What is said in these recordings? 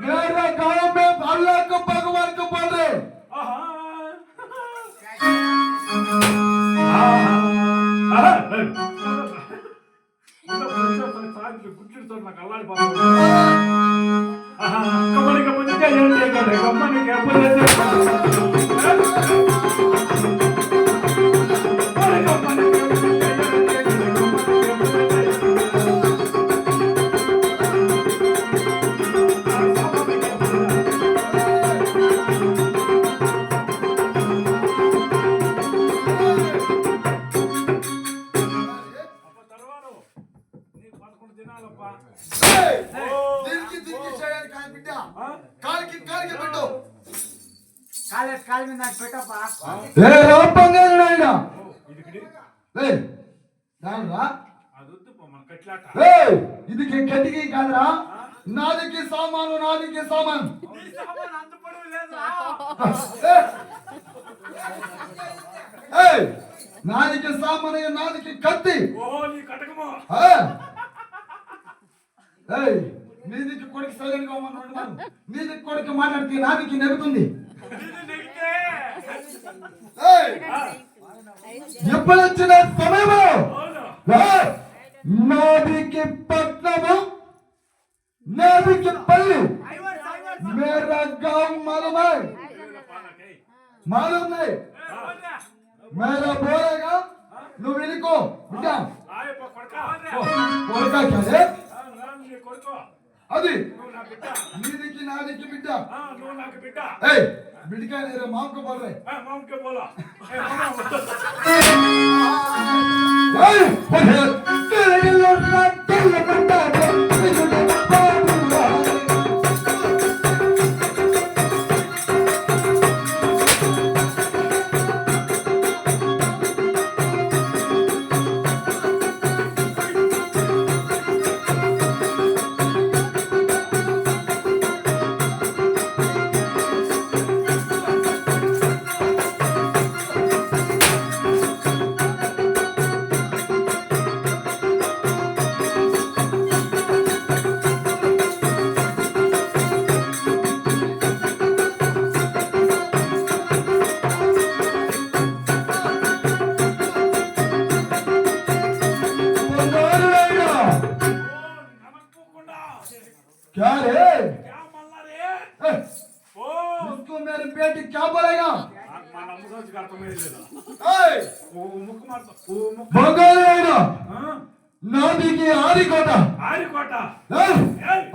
मेरे गांव में अल्लाह को भगवान को बोल रहे ఇది కట్టికి కాదురా నాదికి సామాను నాదికి సామాను నాదికి కత్తి నీదికి కొడుకు సైలెంట్ గా ఉన్నాడు నీదికి కొడుకు మాట్లాడితే నాదికి నెగుతుంది ఎప్పుడొచ్చిన సమయము నాదికి పట్నము నాదికి పల్లి మేరా గాँव मालूम है मेरा बोलेगा నువ్వు వినుకో బిడ్డా కొడుకా కాదే అది నీదికి నాదికి బిడ్డ ఏయ్ बिड़का मेरे माम को बोल रहे माम को बोला तेरे लोटा दिल बंदा दे तुझे बाबूला क्या रे क्या मल्ला रे उसको मेरे बेटी क्या बोलेगा నాదికి ఆరికోట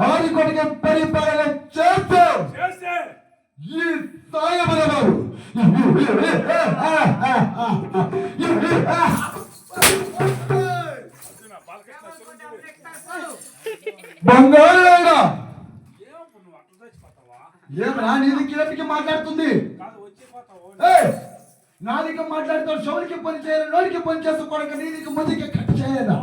ఆరికోటకి పరిపాలన చేస్తే ఈ సాయబల బాబు బంగారు ఏమరా నీదికి మాట్లాడుతుంది నాదికి మాట్లాడుతావు షౌరికి పని చేయాలి నోడికి పని చేస్తూ కొడక నీదికి ముందుకి కట్ చేయదా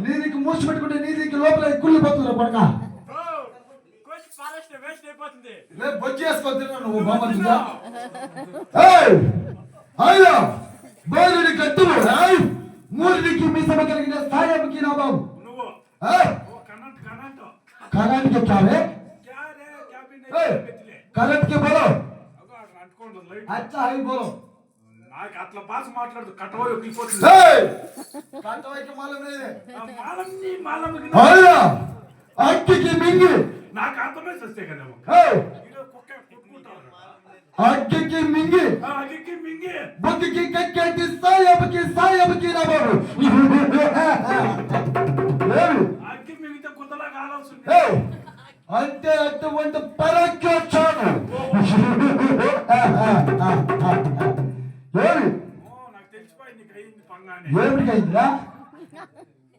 నీదికి మూసి పెట్టుకుంటే నీదికి లోపల కుళ్ళిపోతుందా కొడక బొచ్చేసుకోతున్నా నువ్వు బాగుంటుందా అయ్యా బోరుడి కట్టుము మూడికి మీసమ కలిగిన సాయబకి నా బాబు करंट के क्या है करंट के बोलो अच्छा है बोलो నాకు అట్లా భాష మాట్లాడదు కటవై ఒకిపోతుంది కటవైకి మాలం లేదే మాలంకి అయ్యా అక్కికి మింగి నాకు అర్థమే సస్తే కదా ఇదో కుక్క కుట్టుకుంటారు అక్కికి మింగి బుక్కి కక్కేటి సాయబకి నా బాబు అక్కి మింగితే కుదలాగా ఆలోచన అంటే అటువంటి పరక్యోచాను నాకు తెలిసిపోయింది అయింది పంగానే ఏమిటి అయిందిరా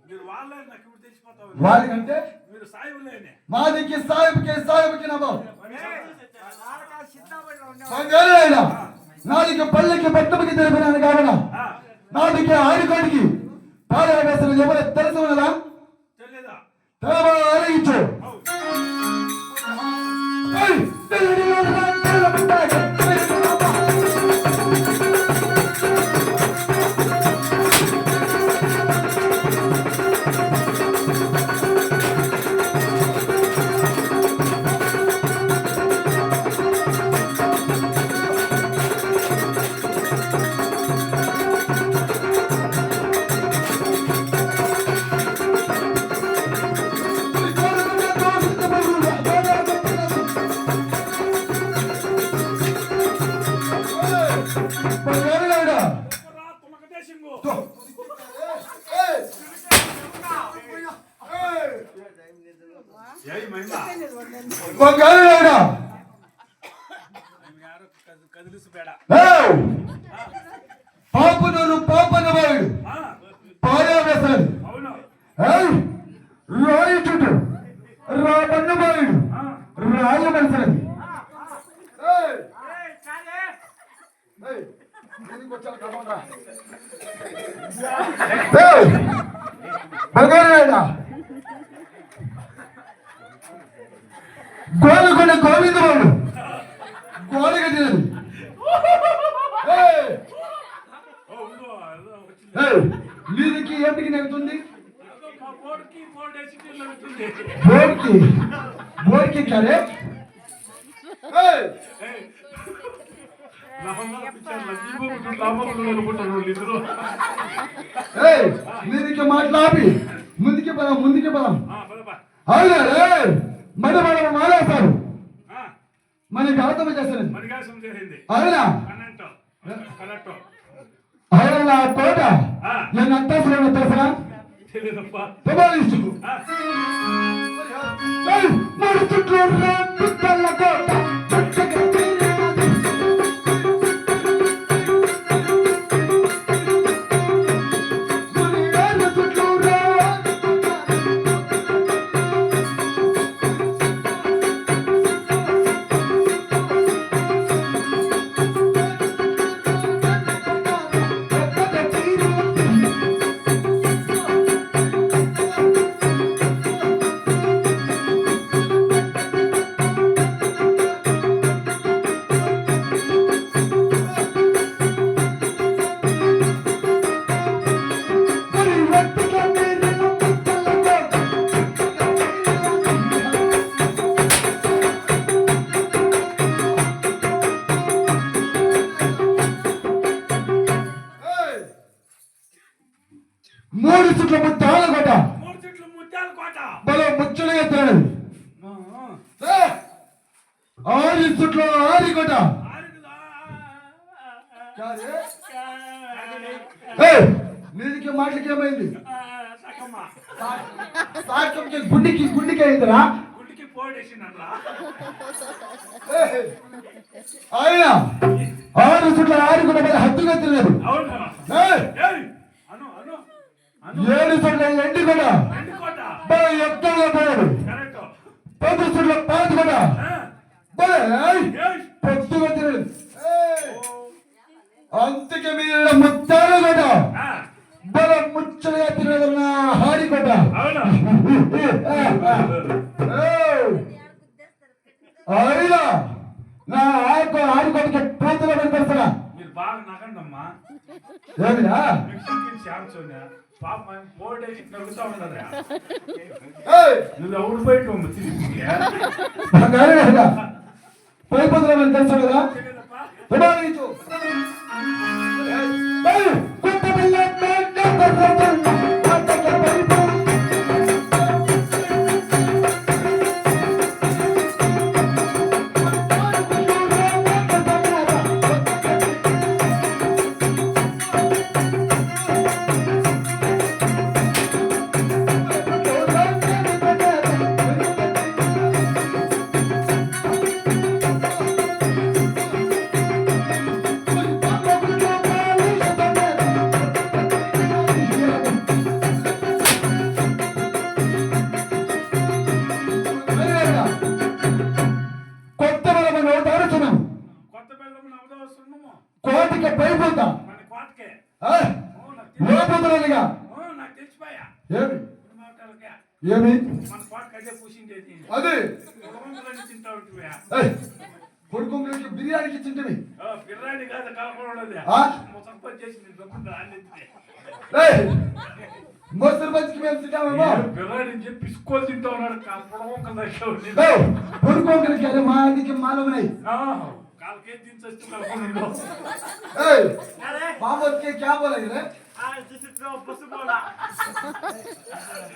మీరు వాళ్ళే నాకు ఇప్పుడు తెలిసిపోతావు వాళ్ళకంటే మీరు సాయిబులేనే మాదికి సాయిబకి నా బాబు నాలుగు పల్లెకి పట్టణకి తెలిపినాను కావున నాటికి ఆడికోడికి పాలన వేసిన ఎవరు తెలుసు ఉన్నదా ఆలోచించు పాపను పాపన వాడు పాయా వేశాడు రాయుడు రాబన్న వాడు రాయ మనిషినది గోలుకొండ గోవింద వాడు గోడ కట్టినది వీరికి ఏమిటికి నెగుతుంది బోర్కి కరే వీరికి మాట్లాడి ముందుకి పదాం ముందుకి పదాం అవునా మన మనం మాలేస్తారు మనకి అర్థం చేస్తాను అవునా అవునా కోట నేను అంతస్తున్నా తెలుసా మూడు చుట్టూ కోట మూడు చుట్ల ముత్యాల కోట బలం ముచ్చలుగా తినడు ఆరు చుట్ల ఆరి కోట నీదికి మాటలకి ఏమైంది గుండికి అయిందిరా ఆయన ఆరు చుట్ల ఆరి కోట బల హద్దుగా తినలేదు ఏడు చుట్ల ఎండి కూడా ఎక్కువగా పోయాడు 10 చుట్ల పాత కూడా పొత్తుగా తినడు అందుకే మీరు ముత్తాలు కూడా బల ముచ్చలుగా తినదు నా హారి కూడా అయినా నా ఆడికొట్టకి పూతలో కనిపిస్తారా మీరు బాగా నగండమ్మా ఏమిరా పైపోతున్నా తెలుసా కదా కొడకా ఏమి మన పాటకు అదే పూసిండేది అదే పొడవంగులని తింటా ఉంటువా కొడుకుంగులకి బిర్యానీకి ఇచ్చింటివి బిర్యానీ కాదు కలపడది ఆ? ముసంపతి చేసి నేను దొరుకుతుంది రాలేదు మోస్తరు పంచికి మేము తింటామేమో బిర్యానీ చెప్పి పిసుకోలు తింటా ఉన్నాడు పొడవంక కొడుకుంగులకి అరే మా అదికి మాలూమున్నాయి కాలకేం దించొచ్చు కలపడంలో బాబోత్కే క్యా బోలా రే బస్సు